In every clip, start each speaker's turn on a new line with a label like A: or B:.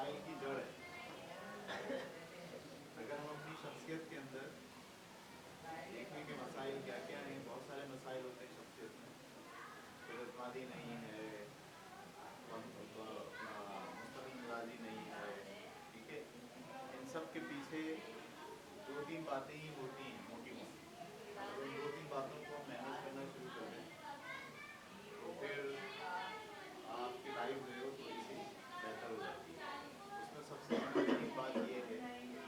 A: मसाइल की जड़ है। अगर हम अपनी शख्सियत के अंदर देखें कि मसाइल क्या क्या हैं, बहुत सारे मसाइल होते हैं शख्सियत में। फिरतवादी नहीं है, मुस्तकिल मिजाजी नहीं है, ठीक है। इन सब के पीछे दो तीन बातें ही होती हैं मोटी मोटी। अगर उन दो तीन बातों को हम मैनेज करना शुरू कर दें तो फिर आपकी लाइफ जो है वो थोड़ी सी बेहतर हो जाती है। उसमें सबसे इम्पोर्टेंट बात ये है कि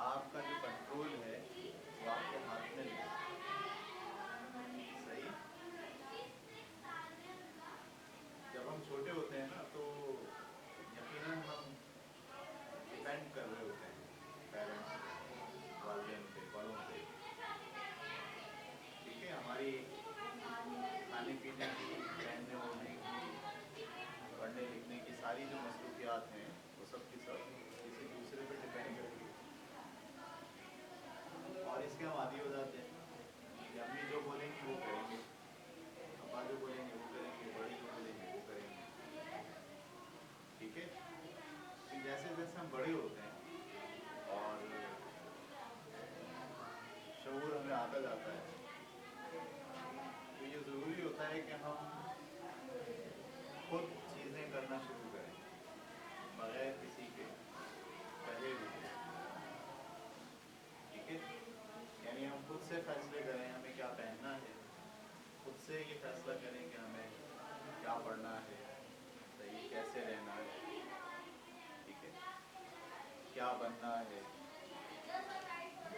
A: आपका जो कंट्रोल है वो आपके हाथ में नहीं है। सही। जब हम छोटे होते हैं ना तो यकीनन हम डिपेंड कर रहे होते हैं पेरेंट्स पे, वालिदैन पे, बड़ों पे, ठीक है। हमारी खाने पीने की, पहनने ओढ़ने की, पढ़ने लिखने की सारी जो मसरूफियात हैं वो सब की सब किसी दूसरे पर डिपेंड करती है और इसके हम आदी हो जाते हैं कि अम्मी जो बोलेंगी वो करेंगे, अब्बा जो बोलेंगे वो करेंगे, बड़ी जो बोलेंगे वो करेंगे, ठीक है। फिर जैसे जैसे हम बड़े होते हैं और शऊर हमें आता जाता है तो ये ज़रूरी होता है कि हम खुद चीज़ें करना शुरू करें बगैर किसी के कहे हुए, ठीक है। यानी हम खुद से फैसले करें हमें क्या पहनना है, खुद से ये फैसला करें कि हमें क्या पढ़ना है, सही, कैसे रहना है, ठीक है, क्या बनना है,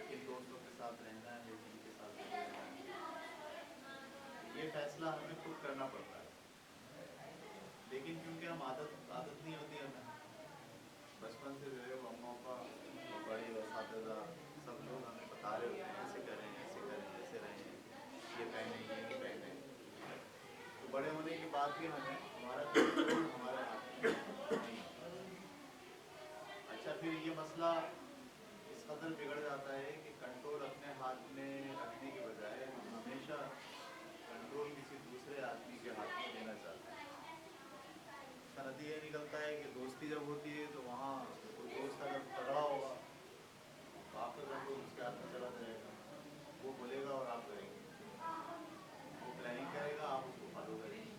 A: किन दोस्तों के साथ रहना है, किनके साथ नहीं रहना है। ये फैसला हमें खुद करना पड़ता है। लेकिन क्योंकि हम आदत नहीं होती हमें, बचपन से जो है वो अम्मा पापा और बड़े इस्तिज़ा सब लोग हमें बता रहे होते हैं ऐसे करें, ऐसे रहें, ये पहने, ये नहीं पहने। तो बड़े होने के बाद भी हमें हमारा कंट्रोल हमारे हाथ में नहीं होता। अच्छा, फिर ये मसला इस कदर बिगड़ जाता है कि कंट्रोल अपने हाथ में रखने के बजाय हम हमेशा कंट्रोल किसी दूसरे आदमी के हाथ में देना चाहते हैं। इसका नतीजा निकलता है कि दोस्ती जब होती है तो वहाँ कोई दोस्त अगर तगड़ा होगा तो आपका कंट्रोल उसके हाथ में चला जाएगा। वो बोलेगा और आप करेंगे, वो प्लानिंग करेगा आप उसको फॉलो करेंगे,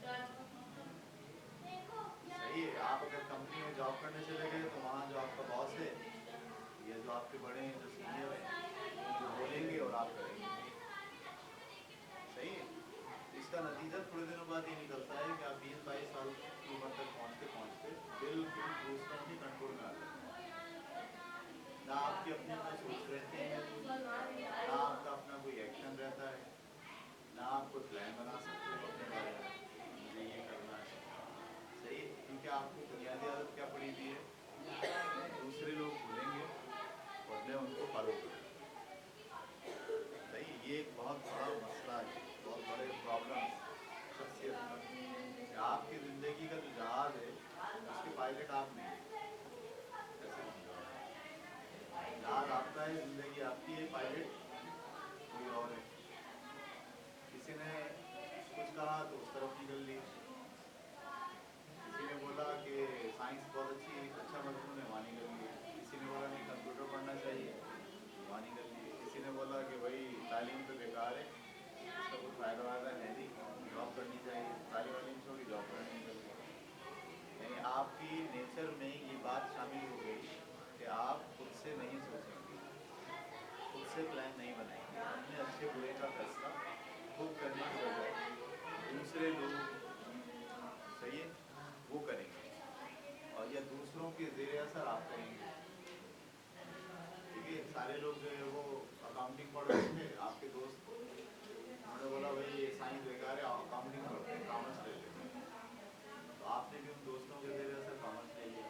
A: सही है। आप अगर कंपनी में जॉब करने चले गए तो वहाँ जो आपका बॉस है या जो आपके बड़े हैं, जो सीनियर हैं, जो बोलेंगे और आप करेंगे, सही है। इसका नतीजा थोड़े दिनों बाद ये निकलता है कि आप 20-22 साल की उम्र तक पहुँचते पहुँचते बिल्कुल दूसरों के कंट्रोल में आ जाते हैं। ना आपकी अपनी कोई सोच रहती है, ना आपका अपना कोई एक्शन रहता है, ना आप कोई प्लान बना सकते हो अपने बारे में मुझे ये करना है, सही है। क्योंकि आपको बुनियादी आदत क्या पड़ी हुई है, दूसरे लोग बोलेंगे और मैं उनको फॉलो करूँगा, सही। ये एक बहुत बड़ा मसला है, बहुत बड़े प्रॉब्लम शख्सियत का कि आपकी ज़िंदगी का जो जहाज़ है उसके पायलट आप नहीं हैं। कैसे समझो, जहाज़ आपका है, ज़िंदगी आपकी है, पायलट कोई और है। किसी ने कुछ कहा तो उस तरफ निकल ली, किसी ने बोला कि साइंस बहुत अच्छा मजमून है, वहाँ निकल लिए। किसी ने बोला नहीं कंप्यूटर पढ़ना चाहिए, वहाँ निकल लिए। किसी ने बोला कि भाई तालीम तो बेकार है, इसका कोई फ़ायदा वायदा है नहीं, जॉब करनी चाहिए, तालीम छोड़ी जॉब करने निकल गए। यानी आपकी नेचर में ये बात शामिल हो गई कि आप खुद से नहीं सोचेंगे, खुद से प्लान नहीं बनाएंगे, अपने अच्छे बुरे का फैसला खुद करने के बजाय दूसरे लोग, सही है, वो करेंगे और या दूसरों के ज़ेर असर आप करेंगे, ठीक है। सारे लोग जो है वो अकाउंटिंग पढ़ रहे थे, आपके दोस्त उन्होंने बोला भाई ये साइंस बेकार है, अकाउंटिंग पढ़ते हैं, कॉमर्स ले लेते हैं, तो आपने भी उन दोस्तों के ज़ेर असर कॉमर्स ले लिया।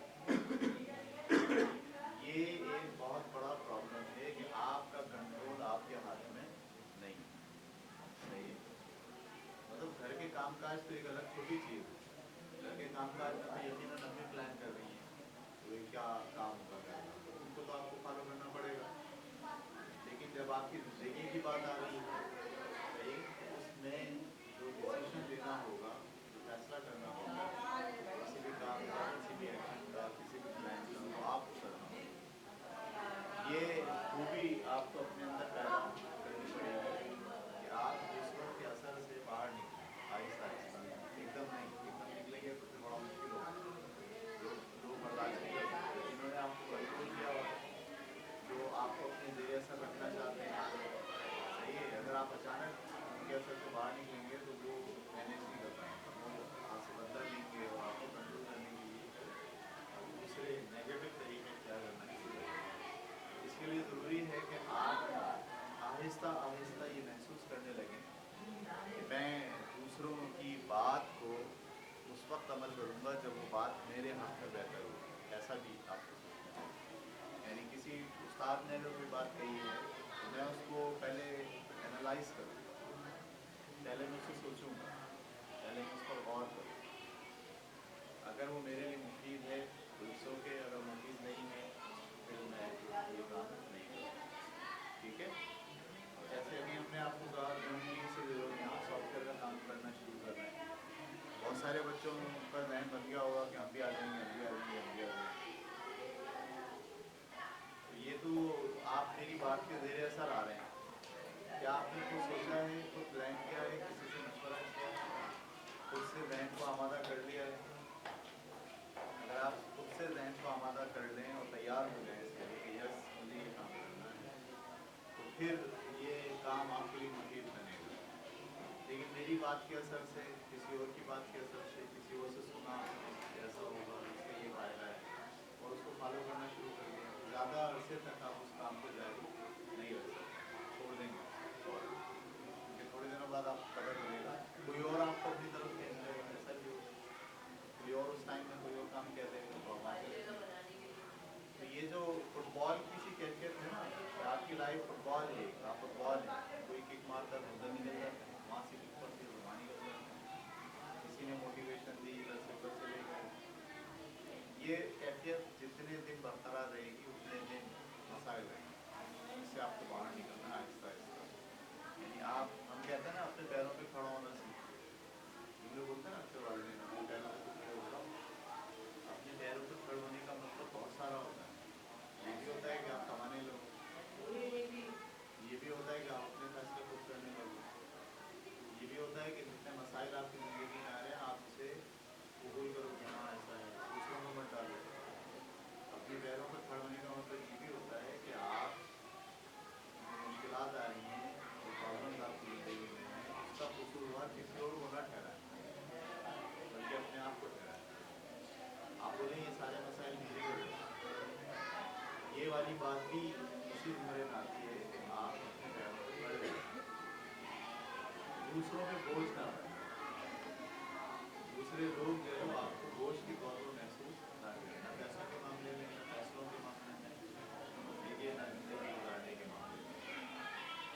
A: ये एक बहुत बड़ा प्रॉब्लम है कि आपका कंट्रोल आपके हाथ में नहीं, सही है। मतलब घर के कामकाज तो एक अलग छोटी चीज़ है, घर के कामकाज में तो यकीनन अम्मी प्लान कर रही हैं तो ये क्या काम होगा करना, तो उनको तो आपको फॉलो करना पड़ेगा। लेकिन जब आपकी ज़िंदगी की बात आ रही है, सही, तो उसमें जो डिसीजन लेना होगा, जो फैसला करना होगा किसी भी काम का, किसी भी एक्शन का, किसी भी प्लान आपको अपने अंदर पैदा करनी पड़ेगी कि आप दूसरों के असर से बाहर निकलें, आहिस्ता आहिस्ता। एकदम नहीं, एकदम निकलेंगे तो फिर बड़ा मुश्किल होगा, लोग बर्दाश्त नहीं कर सकते। जिन्होंने आपको कंट्रोल किया हुआ है, जो आपको अपने ज़ेरे असर रखना चाहते हैं, सही है, अगर आप अचानक उनके असर से बाहर निकलेंगे तो वो मैनेज नहीं कर पाएंगे, वो आपसे बदला लेंगे और आपको कंट्रोल करने के लिए दूसरे नेगेटिव तरीके क्या करना शुरू करेंगे। इसके लिए ज़रूरी है कि आप आहिस्ता आहिस्ता ये महसूस करने लगें कि मैं दूसरों की बात को उस वक्त अमल करूँगा जब वो बात मेरे हक़ में बेहतर होगी। ऐसा भी आपको सोचना है। यानी किसी उस्ताद ने अगर कोई बात कही है तो मैं उसको पहले एनालाइज करूँ, पहले मैं उससे सोचूंगा, पहले मैं उस पर गौर करूँ। अगर वो मेरे लिए मुफीद है तो इट्स ओके, अगर मुफीद नहीं है फिर मैं ये काम नहीं करूँगा। ठीक है। और जैसे अभी हमने आपको कहा कि हम से यहाँ सॉफ्टवेयर का काम करना शुरू कर रहे हैं, बहुत सारे बच्चों का जहन बन गया होगा कि हम भी आ जाएंगे, हम भी आ जाएंगे, हम भी आ जाएंगे। तो ये तो आप मेरी बात के ज़ेरे असर आ रहे हैं। क्या आपने कुछ सोचा है, कुछ प्लान किया है, किसी से मशवरा किया है, खुद से जहन को आमादा कर लिया है? अगर आप खुद से जहन को आमादा कर लें और तैयार हो जाएं इसके लिए कि यस मुझे ये काम करना है, तो फिर ये काम आपके लिए मुफीद बनेगा। लेकिन मेरी बात के असर से, किसी और की बात के असर से, किसी और से सुना ऐसा होगा, इससे ये फ़ायदा है, और उसको फॉलो करना शुरू कर दिया, ज़्यादा अरसे तक आप उस काम को जारी नहीं रख सकते, छोड़ देंगे। और क्योंकि थोड़े दिनों बाद आपको पता चलेगा कोई और आपको अपनी तरफ खींच लेगा, ऐसा भी होगा। कोई और उस टाइम में कोई और काम कह देगा तो वहाँ चले। तो ये जो फुटबॉल की सी कैफियत है ना, आपकी लाइफ फुटबॉल है, आप फुटबॉल है, कोई किक मारता है उधर निकल जाता है, वहाँ से किक पड़ती है तो वहाँ निकल जाता है, किसी ने मोटिवेशन दी इधर से उधर चले गए। ये कैफियत जितने दिन बरकरार रहेगी उतने दिन मसाइल रहेंगे, इससे आपको बाहर निकलना है आहिस्ता आहिस्ता। यानी आप, हम कहते हैं ना अपने पैरों पे खड़ा होना सीखिए। हम लोग बोलते हैं ना अक्सर वाले दिन अपने पैरों पे तो खड़े हो जाओ। अपने पैरों पे खड़े होने का मतलब बहुत सारा होता है। ये भी होता है कि आप कमाने लगो, ये भी होता है कि आप अपने फैसले खुद करने लगो, ये भी होता है कि जितने मसाइल आपकी ज़िंदगी में आ रहे हैं आप उसे कबूल करो कि हाँ ऐसा है, दूसरों में मत डालो। अपने पैरों पर खड़े होने का मतलब ये भी होता है कि आप जो मुश्किलात आ रही हैं, जो प्रॉब्लम्स आपकी ज़िंदगी में हैं, उसका कसूरवार किसी और को न ठहराएं, बल्कि अपने आप को ठहराएं। आप बोलें ये सारे मसाइल मेरी वजह से, ये वाली बात भी इसी ज़ुमरे में आती है कि आप अपने पैरों पर खड़े रहें, दूसरों पे बोझ ना बने, दूसरे लोग जो है वो आपको बोझ के तौर पर महसूस ना करें, ना पैसों के मामले में, ना फैसलों के मामले में, देखिए ना ज़िंदगी गुजारने के मामले में,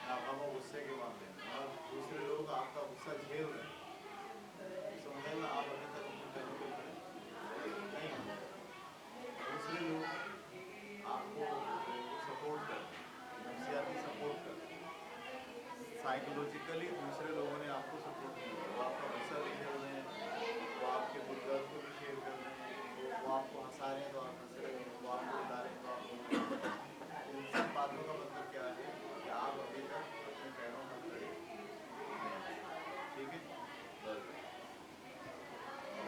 A: ना गम और गुस्से के मामले में। और दूसरे लोग आपका गुस्सा झेल रहे हैं, इसका मतलब आप अभी तक अपने पैरों पर खड़े नहीं हो। दूसरे लोग आपको सपोर्ट कर रहे हैं, नफ्सियाती सपोर्ट कर रहे हैं, साइकोलॉजिकली दूसरे लोगों ने आपको सपोर्ट किया, वो आपका गुस्सा देख रहे